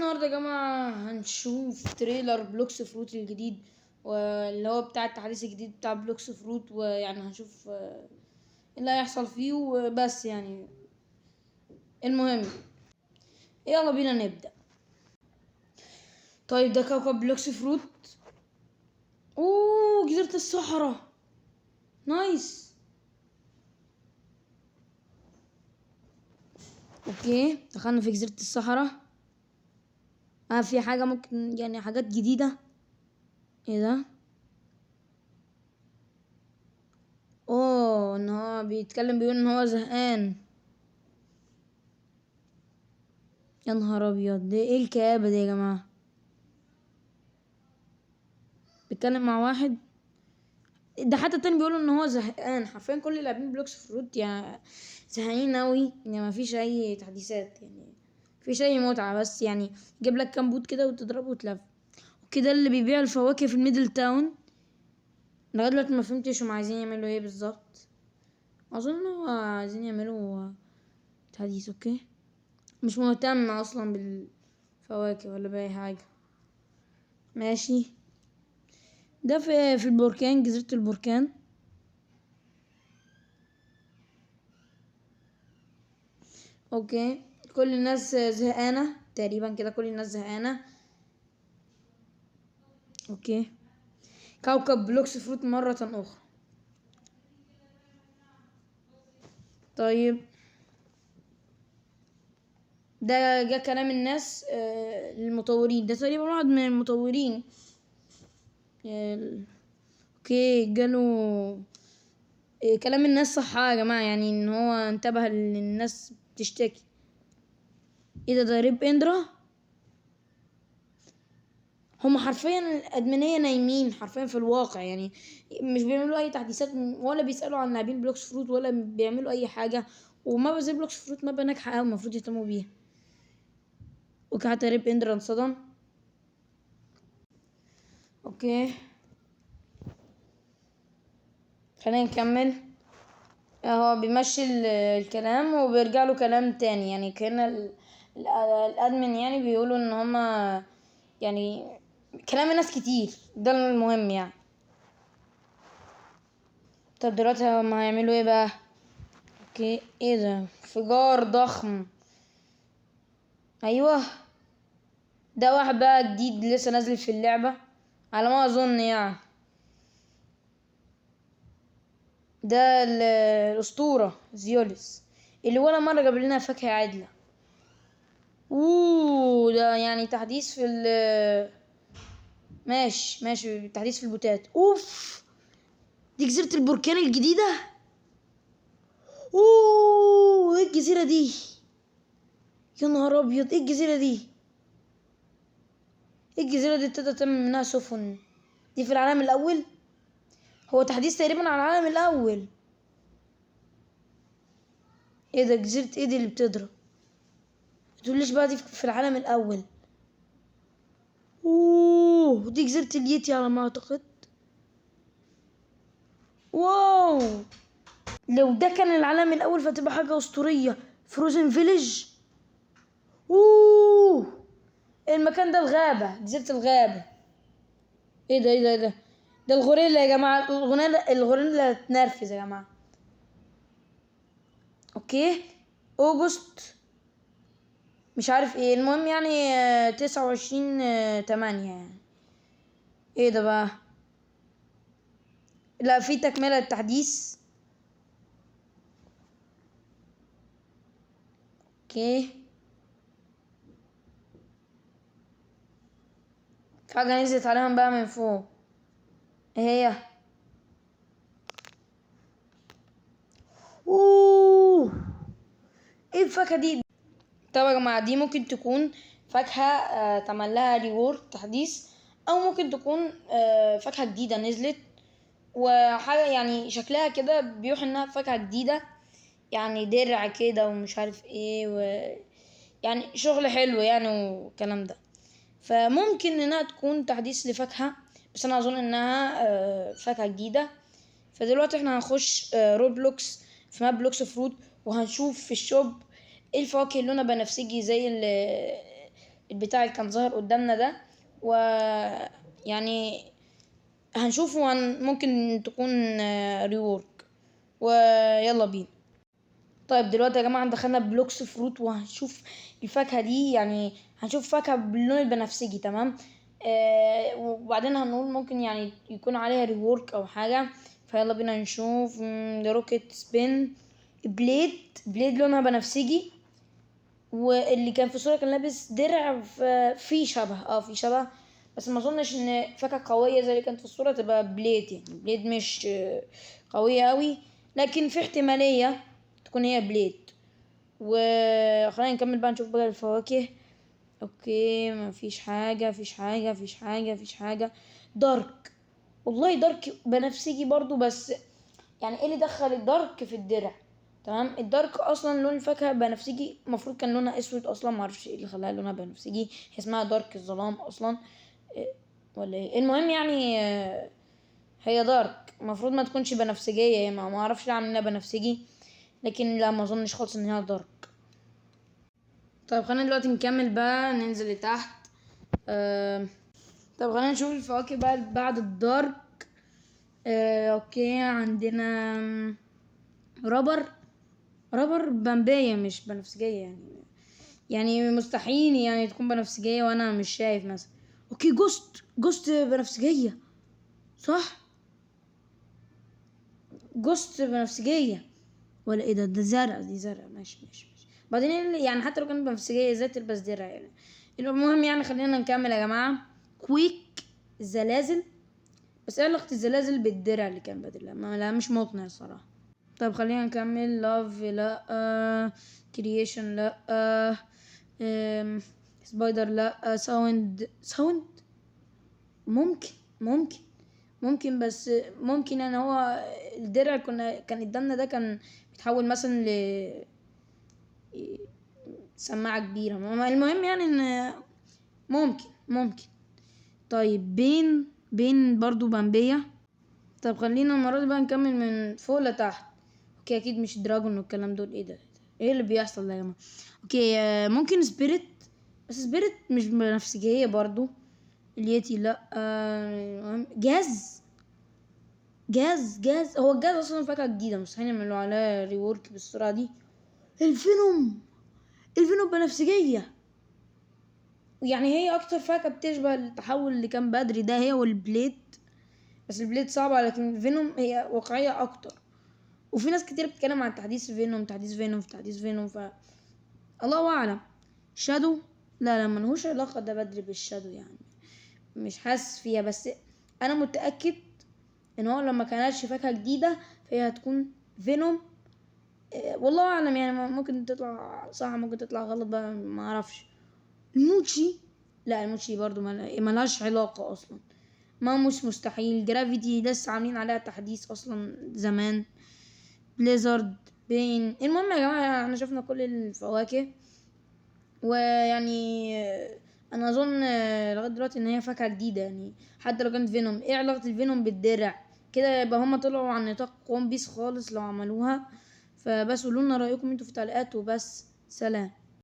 النهارده يا جماعة هنشوف تريلر بلوكس فروت الجديد، واللي هو بتاع التحديث الجديد بتاع بلوكس فروت. ويعني هنشوف ايه اللي هيحصل فيه وبس يعني. المهم يلا بينا نبدأ. طيب ده كوكب بلوكس فروت. اوه جزيرة الصحراء، نايس. اوكي دخلنا في جزيرة الصحراء. في حاجة ممكن يعني حاجات جديدة. ايه ده؟ اوه ان هو بيتكلم بيقول ان هو زهقان. يا نهار ابيض، ده ايه الكآبة دي يا جماعة؟ بيتكلم مع واحد. ده حتى التاني بيقول ان هو زهقان. حرفيا كل لاعبين بلوكس فروت يعني زهقانين اوي، يعني ما فيش اي تحديثات، يعني مفيش اي متعة، بس يعني يجيب لك كام بوت كده وتضربه وتلف. وكده اللي بيبيع الفواكه في الميدل تاون. لغاية دلوقتي ما فهمتش هم عايزين يعملوا ايه بالظبط. اظن هو عايزين يعملوا تحديث. اوكي مش مهتم اصلا بالفواكه ولا باي حاجة. ماشي. ده في البركان، جزيرة البركان. اوكي كل الناس زهقانة تقريبا كده، كل الناس زهقانة. اوكي كوكب بلوكس فروت مرة اخرى. طيب ده جا كلام الناس للمطورين. ده تقريبا واحد من المطورين. اوكي جاله كلام الناس صح يا جماعة، يعني ان هو انتبه للناس بتشتكي. ايه ده ريب اندرا. هم حرفيا الادمنية نايمين حرفيا في الواقع، يعني مش بيعملوا اي تحديثات ولا بيسألوا عن لاعبين بلوكس فروت ولا بيعملوا اي حاجة. وما زي بلوكس فروت ما ناجحة اوي، المفروض يهتموا بيها. اوكي حتى ريب اندرا انصدم. اوكي خلينا نكمل. هو بيمشي الكلام وبيرجع له كلام تاني، يعني كأن الادمن يعني بيقولوا ان هما يعني كلام ناس كتير، ده المهم يعني. طب دلوقتي هما هيعملوا ايه بقى؟ اوكي ايه ده، انفجار ضخم. ايوه ده واحد بقى جديد لسه نازل في اللعبة على ما اظن يعني. ده الاسطورة زيوليس اللي ولا مرة جاب لنا فاكهة عادلة. اوه ده يعني تحديث في ماشي ماشي، تحديث في البوتات. اوف دي جزيرة البركان الجديدة. اوه ايه الجزيرة دي؟ يا نهار ابيض ايه الجزيرة دي؟ ايه الجزيرة دي تقدر تعمل منها سفن؟ دي في العالم الاول. هو تحديث تقريبا على العالم الاول. ايه ده جزيرة ايه دي اللي بتضرب؟ متقوليش بقى دي في العالم الاول. اوه دي جزيرة اليتي على ما اعتقد. واو لو ده كان العالم الاول فتبقى حاجة اسطورية. فروزن فيليج. اوه المكان ده الغابة، جزيرة الغابة. ايه ده ايه ده ايه ده؟ ده الغوريلا يا جماعة، الغوريلا تنرفز يا جماعة. اوكي اوجست مش عارف ايه، المهم يعني 29/8 يعني. ايه ده بقى؟ لا في تكملة التحديث. اوكي في حاجة نزلت عليهم بقى من فوق. ايه هي؟ اوه ايه الفاكهة دي؟ طب يا جماعة دي ممكن تكون فاكهة اتعمل لها ريورد تحديث، او ممكن تكون فاكهة جديدة نزلت وحاجة يعني شكلها كده بيوحي انها فاكهة جديدة، يعني درع كده ومش عارف ايه يعني شغل حلو يعني والكلام ده. فممكن انها تكون تحديث لفاكهة، بس انا اظن انها فاكهة جديدة. فدلوقتي احنا هنخش روبلوكس في ماب بلوكس فروت، وهنشوف في الشوب ايه الفواكه اللي لونها بنفسجي زي البتاع اللي كان ظاهر قدامنا ده، و يعني هنشوفه ممكن تكون ريورك. ويلا بينا. طيب دلوقتي يا جماعة دخلنا بلوكس فروت، وهنشوف الفاكهة دي، يعني هنشوف فاكهة باللون البنفسجي. تمام. وبعدين هنقول ممكن يعني يكون عليها ريورك او حاجة. فيلا بينا نشوف. روكيت سبين. بليد لونها بنفسجي، واللي كان في الصورة كان لابس درع في شبه بس ما اظنش ان فاكهة قوية زي اللي كانت في الصورة تبقى بليد. يعني بليد مش قوية قوي، لكن في احتمالية تكون هي بليد. وخلينا نكمل بقى نشوف بقى الفواكه. اوكي، مفيش حاجة. دارك. والله دارك بنفسجي برضو، بس يعني ايه اللي دخل الدارك في الدرع؟ تمام. الدارك اصلا لون الفاكهه بنفسجي، المفروض كان لونها اسود اصلا، معرفش ايه اللي خلاها لونها بنفسجي. هي اسمها دارك الظلام اصلا. إيه ولا ايه؟ المهم يعني هي دارك، المفروض ما تكونش بنفسجيه. هي ما اعرفش ليه عاملينها بنفسجي، لكن لا، ما اظنش خالص ان هي دارك. طيب خلينا دلوقتي نكمل بقى، ننزل لتحت. آه طب خلينا نشوف الفواكه بقى بعد الدارك. اوكي، عندنا رابر. رابر بمبية مش بنفسجية يعني مستحيل يعني تكون بنفسجية وانا مش شايف مثلا. اوكي، جوست بنفسجية، صح؟ جوست بنفسجية ولا ايه ده زرع، دي زرع. ماشي. بعدين يعني حتى لو كانت بنفسجية ازاي تلبس درع يعني؟ المهم يعني خلينا نكمل يا جماعة. كويك. الزلازل. بس ايه علاقة الزلازل بالدرع اللي كان بدل؟ لا مش مقنع الصراحة. طب خلينا نكمل. لاف لا. كرييشن لا. سبايدر لا. ساوند ممكن ممكن ممكن بس ممكن يعني هو الدرع كان قدامنا ده كان بيتحول مثلا سماعة كبيرة. المهم يعني ان ممكن. طيب بين برضو بامبية. طب خلينا المرة دي بقى نكمل من فوق لتحت. اوكي، اكيد مش دراجون والكلام دول. ايه ده؟ ايه اللي بيحصل ده يا جماعة؟ اوكي، ممكن سبيريت. بس سبيريت مش بنفسجية برضو. اليتي لا. جاز هو الجاز اصلا فاكهة جديدة، مستحيل يعملوا عليها ريورك بالسرعة دي. الفينوم. الفينوم بنفسجية. يعني هي اكتر فاكهة بتشبه التحول اللي كان بدري ده، هي والبليد. بس البليد صعبة، لكن فينوم هي واقعية اكتر. وفي ناس كتير بتتكلم عن تحديث فينوم الله اعلم. شادو. لا ملهوش علاقة ده بدري بالشادو يعني. مش حاسس فيها، بس انا متأكد ان هو لما كانتش فاكهة جديدة فهي هتكون فينوم. والله اعلم يعني، ممكن تطلع صح ممكن تطلع غلط بقى، ما اعرفش. الموتشي. لا، الموتشي برضو ملهاش علاقة اصلا. ما مش مستحيل. جرافيتي لسه عاملين عليها تحديث اصلا زمان. بليزرد. المهم يا جماعة احنا شفنا كل الفواكه، ويعني انا اظن لغايه دلوقتي ان هي فاكهه جديده يعني. حتى لو كانت فينوم، ايه علاقه الفينوم بالدرع؟ كده يبقى هما طلعوا عن نطاق ون بيس خالص لو عملوها. فبس قولوا لنا رايكم انتوا في التعليقات، وبس سلام.